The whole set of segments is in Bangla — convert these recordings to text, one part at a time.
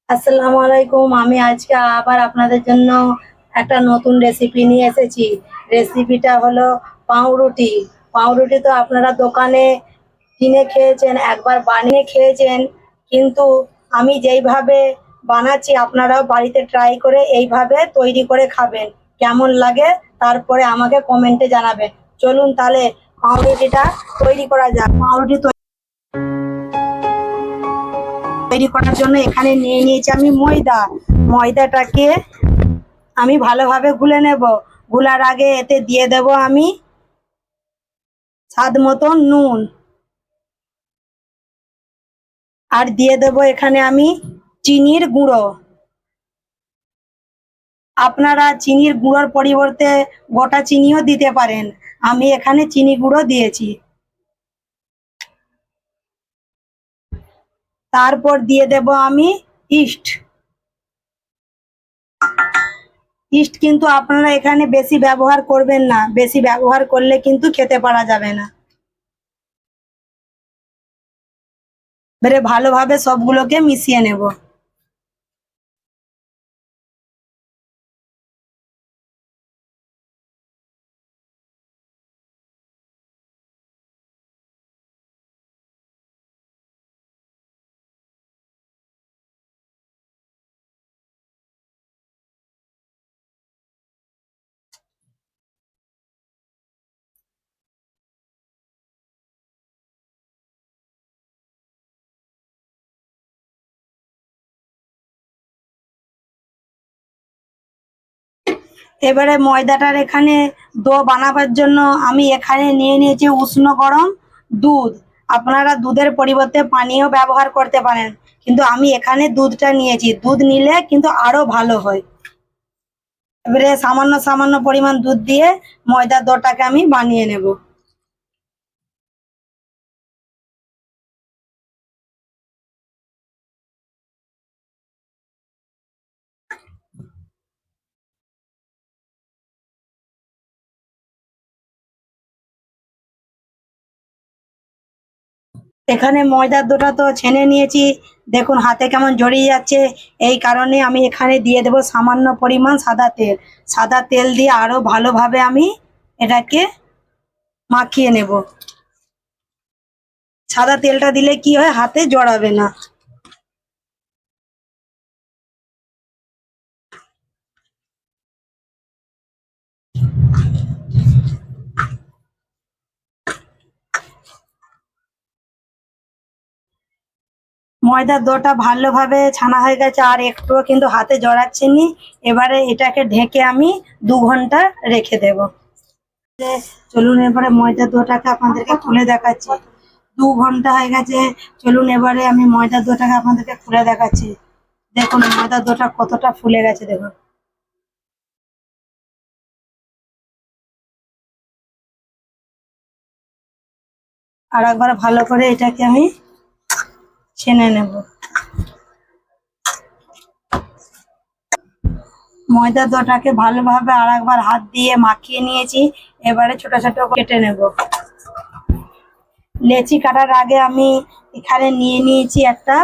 আসসালামু আলাইকুম। আমি আজকে আবার আপনাদের জন্য একটা নতুন রেসিপি নিয়ে এসেছি। রেসিপিটা হলো পাউরুটি। পাউরুটি তো আপনারা দোকানে কিনে খেয়েছেন, একবার বানিয়ে খেয়েছেন, কিন্তু আমি যেইভাবে বানাচ্ছি আপনারাও বাড়িতে ট্রাই করে এইভাবে তৈরি করে খাবেন। কেমন লাগে তারপরে আমাকে কমেন্টে জানাবেন। চলুন তাহলে পাউরুটিটা তৈরি করা যাক। পাউরুটি তৈরি করার জন্য এখানে নিয়ে নিয়েছি আমি ময়দা। ময়দাটাকে আমি ভালোভাবে গুলে নেব। গুলার আগে এতে দিয়ে দেব আমি স্বাদ মতো নুন, আর দিয়ে দেব এখানে আমি চিনির গুঁড়ো। আপনারা চিনির গুঁড়োর পরিবর্তে গোটা চিনিও দিতে পারেন। আমি এখানে চিনি গুঁড়ো দিয়েছি। তারপর দিয়ে দেব আমি ইস্ট। ইস্ট কিন্তু আপনারা এখানে বেশি ব্যবহার করবেন না, বেশি ব্যবহার করলে কিন্তু খেতে পারা যাবে না। এবারে ভালোভাবে সবগুলোকে মিশিয়ে নেব। এবারে ময়দাটার এখানে ডো বানাবার জন্য আমি এখানে নিয়ে নিয়েছি উষ্ণ গরম দুধ। আপনারা দুধের পরিবর্তে পানিও ব্যবহার করতে পারেন, কিন্তু আমি এখানে দুধটা নিয়েছি। দুধ নিলে কিন্তু আরো ভালো হয়। এবারে সামান্য সামান্য পরিমাণ দুধ দিয়ে ময়দার ডোটাকে আমি বানিয়ে নেব। এখানে ময়দার ডোটা তো ছেনে নিয়েছি, দেখুন হাতে কেমন জড়িয়ে যাচ্ছে। এই কারণে আমি এখানে দিয়ে দেব সামান্য পরিমাণ সাদা তেল। সাদা তেল দিয়ে আরো ভালোভাবে আমি এটাকে মাখিয়ে নেব। সাদা তেলটা দিলে কি হয়, হাতে জড়াবে না। ময়দার ডোটা ভালোভাবে ছানা হয়ে গেছে, আর একটুও কিন্তু হাতে জড়াচ্ছে নি। এবারে এটাকে ঢেকে আমি 2 ঘন্টা রেখে দেব। চলুন এবারে ময়দার ডোটাকে আপনাদেরকে খুলে দেখাচ্ছি। 2 ঘন্টা হয়ে গেছে। চলুন এবারে আমি ময়দার ডোটাকে আপনাদেরকে খুলে দেখাচ্ছি। দেখুন ময়দার ডোটা কতটা ফুলে গেছে, দেখুন। আর একবার ভালো করে এটাকে আমি ছেনে নেব। ময়দার ডোটাকে ভালোভাবে আর একবার হাত দিয়ে মাখিয়ে নিয়েছি। এবারে ছোট ছোট করে কেটে নেব। লেচি কাটার আগে আমি এখানে নিয়ে নিয়েছি একটা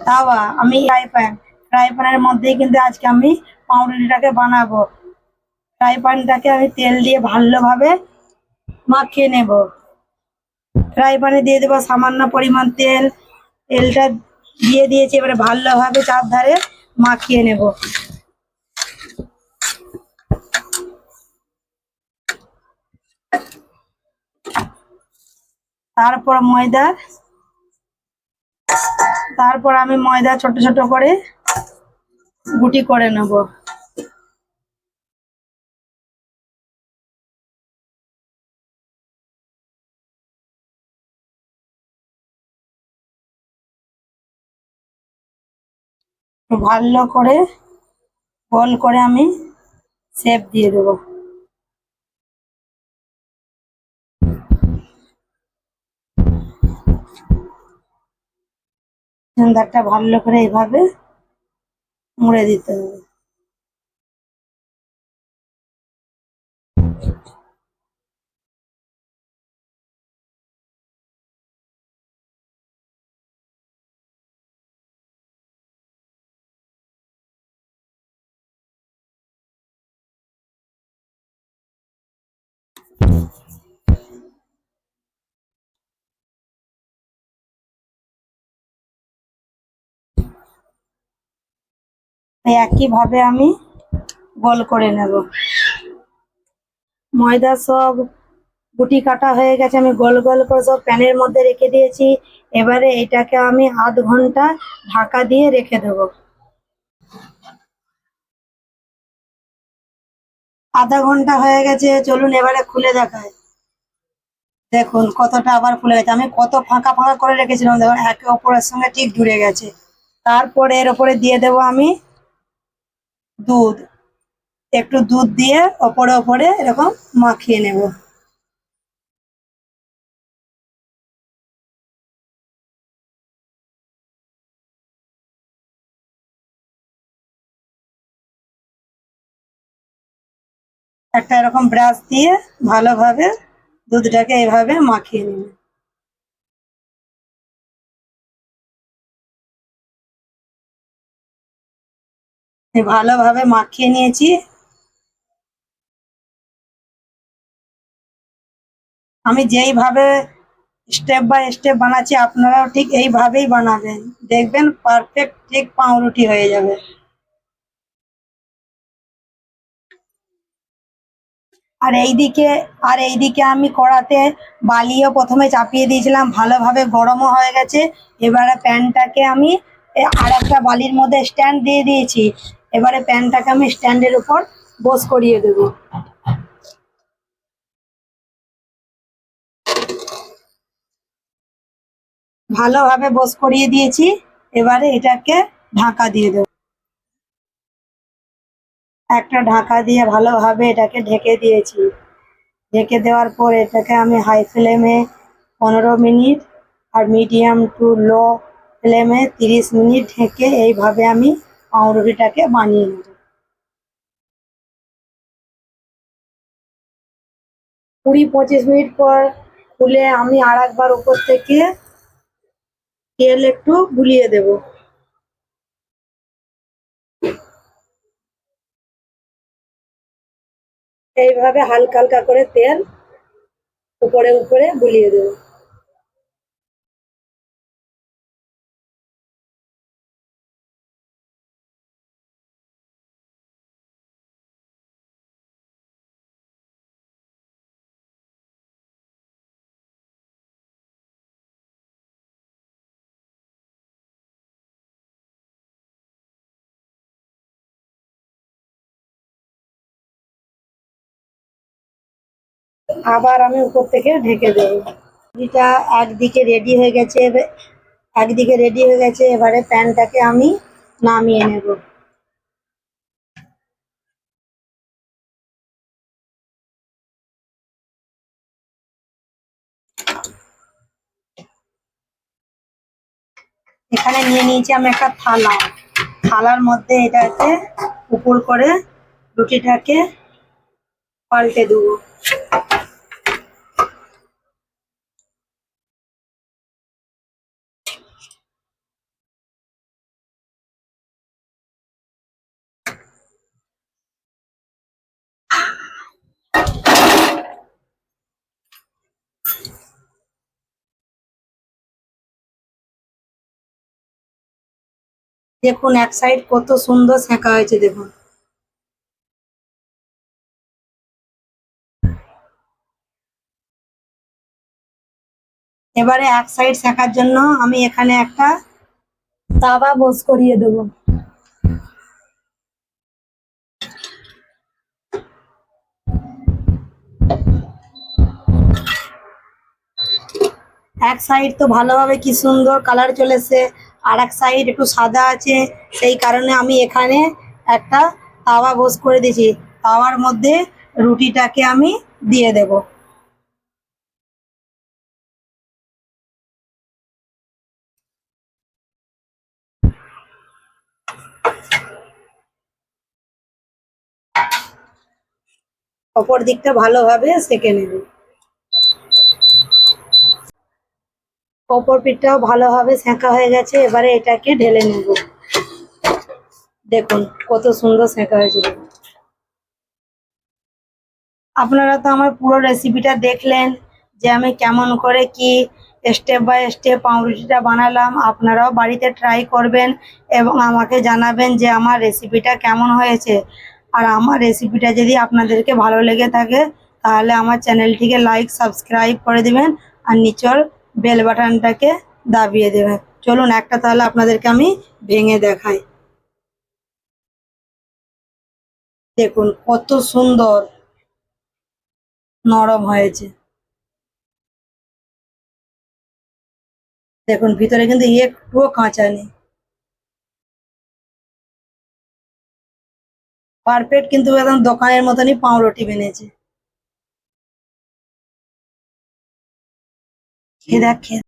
তাওয়া। আমি ফ্রাই প্যানের মধ্যেই কিন্তু আজকে আমি পাউরুটিটাকে বানাবো। ফ্রাই প্যানটাকে আমি তেল দিয়ে ভালোভাবে মাখিয়ে নেব। ফ্রাই প্যানে দিয়ে দেবো সামান্য পরিমাণ তেল। তেলটা দিয়ে দিয়েছি, এবারে ভালোভাবে চারধারে মাখিয়ে নেব। তারপর আমি ময়দা ছোট ছোট করে গুটি করে নেব। ভালো করে গোল করে আমি শেপ দিয়ে দেবো। সেন্টারটা ভালো করে এইভাবে মুড়ে দিতে হবে। একইভাবে আমি গোল করে নেব। ময়দা সব গুটি কাটা হয়ে গেছে, আমি গোল গোল করে সব প্যানের মধ্যে রেখে দিয়েছি। এবারে এটাকে আমি আধ ঘন্টা ঢাকা দিয়ে রেখে দেবো। আধা ঘন্টা হয়ে গেছে, চলুন এবারে খুলে দেখায়। দেখুন কতটা আবার ফুলে গেছে, আমি কত ফাঁকা ফাঁকা করে রেখেছিলাম, দেখুন একে অপরের সঙ্গে ঠিক জুড়ে গেছে। তারপরে এর উপরে দিয়ে দেবো আমি দুধ, একটু দুধ দিয়ে ওপরে ওপরে এরকম মাখিয়ে নেব। একটা এরকম ব্রাশ দিয়ে ভালোভাবে দুধটাকে এইভাবে মাখিয়ে নেব। ভালোভাবে মাখিয়ে নিয়েছি। আমি যেইভাবে স্টেপ বাই স্টেপ বানাচ্ছি আপনারাও ঠিক এইভাবেই বানাবেন, দেখবেন পারফেক্ট ঠিক পাউরুটি হয়ে যাবে। আর এইদিকে আমি কড়াতে বালিও প্রথমে চাপিয়ে দিয়েছিলাম, ভালোভাবে গরমও হয়ে গেছে। এবারে প্যানটাকে আমি আর একটা বালির মধ্যে স্ট্যান্ড দিয়ে দিয়েছি। এবারে প্যানটাকে আমি স্ট্যান্ডের উপর বস করিয়ে দেবো। ভালোভাবে বস করিয়ে দিয়েছি। এবারে এটাকে ঢাকা দিয়ে দেবো। একটা ঢাকা দিয়ে ভালোভাবে এটাকে ঢেকে দিয়েছি। ঢেকে দেওয়ার পর এটাকে আমি হাই ফ্লেমে 15 minute R medium to low ফ্লেমে 30 মিনিট ঢেকে এইভাবে আমি পাউরুটিটাকে বানিয়ে নেব। 20-25 মিনিট পর খুলে আমি আর একবার উপর থেকে তেল একটু বুলিয়ে দেব। এইভাবে হালকা হালকা করে তেল উপরে উপরে বুলিয়ে দেব। আবার আমি উপর থেকে ঢেকে দেবো। এটা একদিকে রেডি হয়ে গেছে, একদিকে রেডি হয়ে গেছে। এবারে প্যানটাকে আমি নামিয়ে নেব। এখানে নিয়ে নিয়েছি আমি একটা থালা। থালার মধ্যে এটাকে উপর করে রুটিটাকে পাল্টে দেবো। দেখুন এক সাইড কত সুন্দর সেঁকা হয়েছে, দেখুন। এবারে এক সাইড সেঁকার জন্য আমি এখানে একটা তাওয়া বস করিয়ে দেবো। এক সাইড তো ভালোভাবে কি সুন্দর কালার চলেছে, আর এক সাইড একটু সাদা আছে। সেই কারণে আমি এখানে একটা তাওয়া বস করে দিয়েছি। তাওয়ার মধ্যে রুটিটাকে আমি দিয়ে দেব। অপর দিকটা ভালোভাবে সেঁকে নেব। অপর পিঠটাও ভালোভাবে সেঁকা হয়ে গেছে। এবারে এটাকে ঢেলে নেব। দেখুন কত সুন্দর সেঁকা হয়েছে, দেখুন। আপনারা তো আমার পুরো রেসিপিটা দেখলেন। যে আমি কেমন করে কি স্টেপ বাই স্টেপ পাউরুটিটা বানালাম। আপনারাও বাড়িতে ট্রাই করবেন এবং আমাকে জানাবেন যে আমার রেসিপিটা কেমন হয়েছে। আর আমার রেসিপিটা যদি আপনাদেরকে ভালো লেগে থাকে তাহলে আমার চ্যানেলটিকে লাইক সাবস্ক্রাইব করে দিবেন আর নিচের বেল বাটনটাকে দাবিয়ে দেবেন। চলুন একটা তাহলে আপনাদেরকে আমি ভেঙে দেখাই। দেখুন কত সুন্দর নরম হয়েছে। দেখুন ভিতরে কিন্তু একটুও কাঁচা নেই, পারফেক্ট কিন্তু একদম দোকানের মতনই পাউরুটি বেনেছে। খেয়ে দেখ, খেয়ে দেখ।